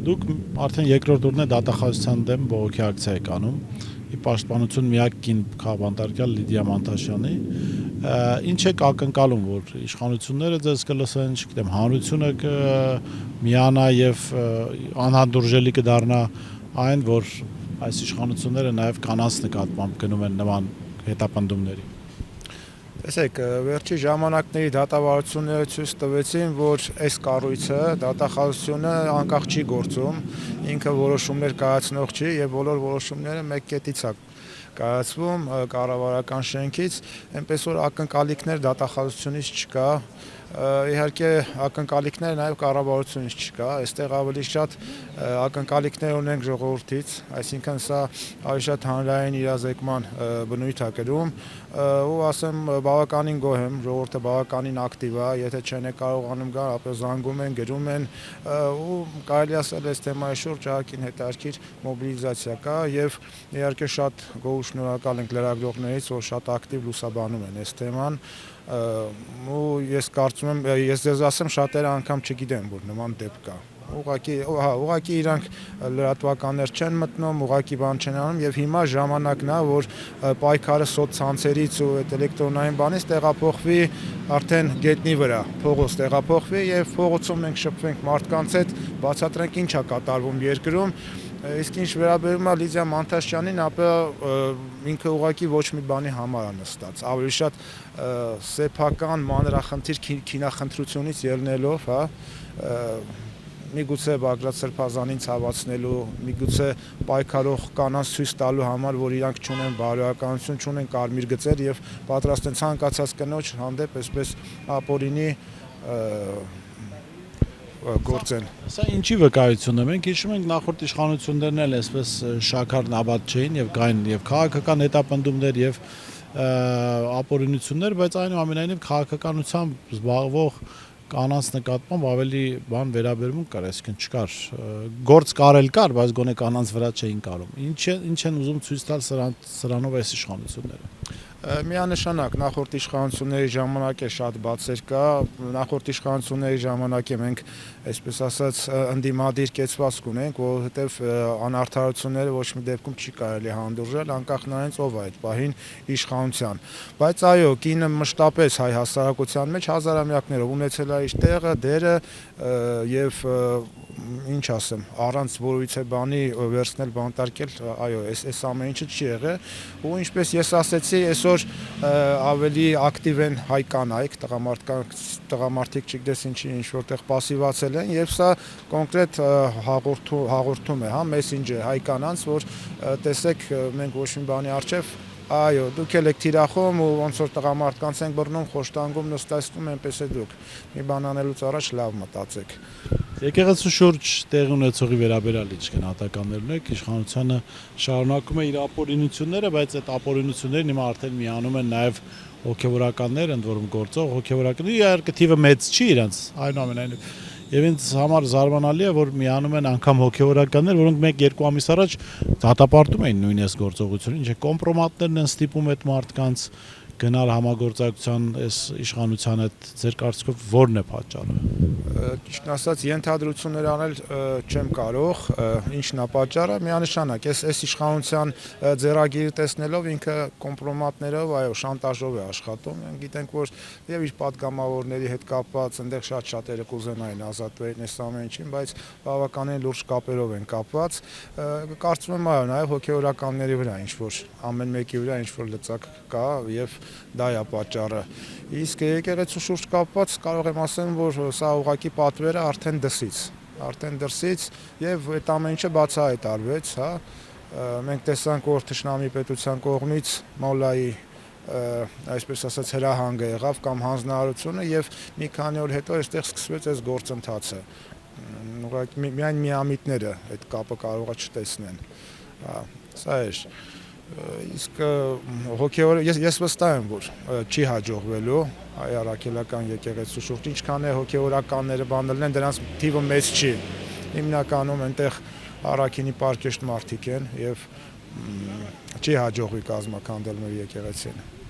Դուք արդեն երկրորդ օրն է դատախազության դեմ բողոքի ակցիա եք անում, ի պաշտպանություն միակ կին քաղբանտարկյալ Լիդիա Մանտաշյանի, ինչ եք ակնկալում, որ իշխանությունները ձեզ կլսեն, չգիտեմ, հանրությունը կմիանա եւ անհանդուրժելի կդառնա այն, որ այս իշխանությունները նաեւ կանանց նկատմամբ գնում են նման հետապնդումների։ Տեսեք, վերջի ժամանակների դատավարությունները ցույց տվեցին, որ այս կառույցը, դատախազությունը անկախ չի գործում, ինքը որոշումներ կայացնող չի եւ բոլոր որոշումները մեկ կետից է կայացվում կառավարական շենքից, այնպես որ ակնկալիքներ դատախազությունից չկա, իհարկե ակնկալիքներ նաեւ կառավարությունից չկա, այստեղ ավելի շատ ակնկալիքներ ունենք ժողովրդից, այսինքն սա ավելի շատ հանրային իրազեկման բնույթ է կրում, ու ասեմ բավականին գոհ եմ, ժողովուրդը բավականին ակտիվ է, եթե չեն կարողանում գալ, ապա զանգում են, գրում են, ու կարելի ասել այս թեմայի շուրջ ահագին հետաքրքիր մոբիլիզացիա կա եւ իհարկե շատ գոհ ու շնորհակալ ենք լրագրողներից, որ շատ ակտիվ լուսաբանում են այս թեման, ու ես կարծում եմ, ես ձեզ ասեմ, շատերը անգամ չգիտեն, որ նման դեպք կա։ Ուղղակի իրանք լրատվականներ չեն մտնում, ուղղակի բան չեն անում եւ հիմա ժամանակն է, որ պայքարը սոցցանցերից ու այդ էլեկտրոնային բանից տեղափոխվի արդեն գետնի վրա, փողոց տեղափոխվի եւ փողոցում մենք շփվենք մարդկանց հետ, բացատրենք ինչ է կատարվում երկրում, իսկ ինչ վերաբերում է Լիդիա Մանտաշյանին, ապա ինքը ուղղակի ոչ մի բանի համար է նստած, ավելի շատ սեփական մանրախնդիր քինախնդրությունից ելնելով, հա, միգուցե Բագրատ Սրբազանին ցավացնելու, միգուցե պայքարող կանանց ցույց տալու համար, որ իրանք չունեն բարոյականություն, չունեն կարմիր գծեր եւ պատրաստ են ցանկացած կնոջ հանդեպ այսպես ապօրինի գործեն։ Սա ինչի վկայություն է, մենք հիշում ենք նախորդ իշխանություններն էլ այսպես շաքար նաբադ չէին եւ կային եւ քաղաքական հետապնդումներ եւ ապօրինություններ, բայց այնուամենայնիվ քաղաքականությամբ զբաղվող կանանց նկատմամբ ավելի բան վերաբերմունք կար, այսինքն չկար գործ կարել կար, բայց գոնե կանանց վրա չէին կարում։ Ինչ են ուզում ցույց տալ սրանով այս իշխանությունները։ Միանշանակ նախորդ իշխանությունների ժամանակ է շատ բացեր կա, նախորդ իշխանությունների ժամանակ է մենք այսպես ասած ընդդիմադիր կեցվածք ունենք, որովհետև անարդարությունները ոչ մի դեպքում չի կարելի հանդուրժել, անկախ նրանից ով է այդ պահին իշխանության։ Բայց այո, կինը մշտապես հայ հասարակության մեջ հազարամյակներով ունեցել է իր տեղը, դերը եւ ինչ ասեմ, առանց որևիցե բանի վերցնել, բանտարկել, այո, այս ամեն ինչը չի եղել, ու ինչպես ես ասեցի, այսօր ավելի ակտիվ են հայ կանայք, տղամարդիկ չգիտես ինչի ինչ որտեղ пассивացել են, եւ սա կոնկրետ հաղորդում է, հա, մեսենջեր հայ կանանց, որ տեսեք, մենք ոչ մի բանի առջև, այո, դուք եք թիրախում ու ոնց որ տղամարդկանց ենք բռնում, խոշտանգում, նստացնում, այնպես է դուք։ Մի բան անելուց առաջ լավ մտածեք։ Եկեղեցու շուրջ տեղի ունեցողի վերաբերյալ ինչ գնահատականներ ունեք, իշխանությունը շարունակում է իր ապօրինությունները, բայց այդ ապօրինություններին հիմա արդեն միանում են նաև հոգևորականներ, ընդ որում գործող հոգևորականներ, իհարկե թիվը մեծ չի իրանց, այնուամենայնիվ եւ ինձ համար զարմանալի է, որ միանում են անգամ հոգևորականներ, որոնք 1-2 ամիս առաջ դատապարտում էին նույն այս գործողությունը, ինչ է կոմպրոմատներն են ստիպում այդ մարդկանց գնալ համագործակցության այս իշխանության հետ, ձեր կարծիքով ո՞րն է պատճառը։ Ճիշտն ասած, ենթադրություններ անել չեմ կարող, ինչն է պատճառը, միանշանակ, այս իշխանության ձեռագիրը տեսնելով ինքը կոմպրոմատներով, այո, շանտաժով է աշխատում, մենք գիտենք, որ եւ իր պատգամավորների հետ կապված, այնտեղ շատերը կուզենային ազատվել այս ամեն ինչին, բայց բավականին լուրջ կապերով են կապված, կարծում եմ, այո, նաեւ հոգեորականների վրա ինչ որ ամեն մեկի վրա ինչ որ լծակ կա եւ դա է պատճառը։ Իսկ եկեղեցու շուրջ կապված կարող եմ ասել, որ սա ուղղակի պատվերը արդեն դրսից եւ այդ ամեն ինչը բացահայտարվեց, հա։ Մենք տեսանք, որ Թշնամի պետության կողմից Մոլայի այսպես ասած հրահանգը եղավ կամ հանձնարարությունը եւ մի քանի օր հետո այստեղ սկսվեց այս գործընթացը։ Ուղղակի միայն միամիտները այդ կապը կարողա չտեսնեն։ Սա է։ Իսկ ես վստահ եմ, որ չի հաջողվելու հայ առաքելական եկեղեցու շուրջ, ինչքան է հոգևորականները բանալն են, դրանց թիվը մեծ չի, հիմնականում այնտեղ առաքինի պարկեշտ մարդիկ են եւ չի հաջողվի կազմաքանդել մեր եկեղեցին։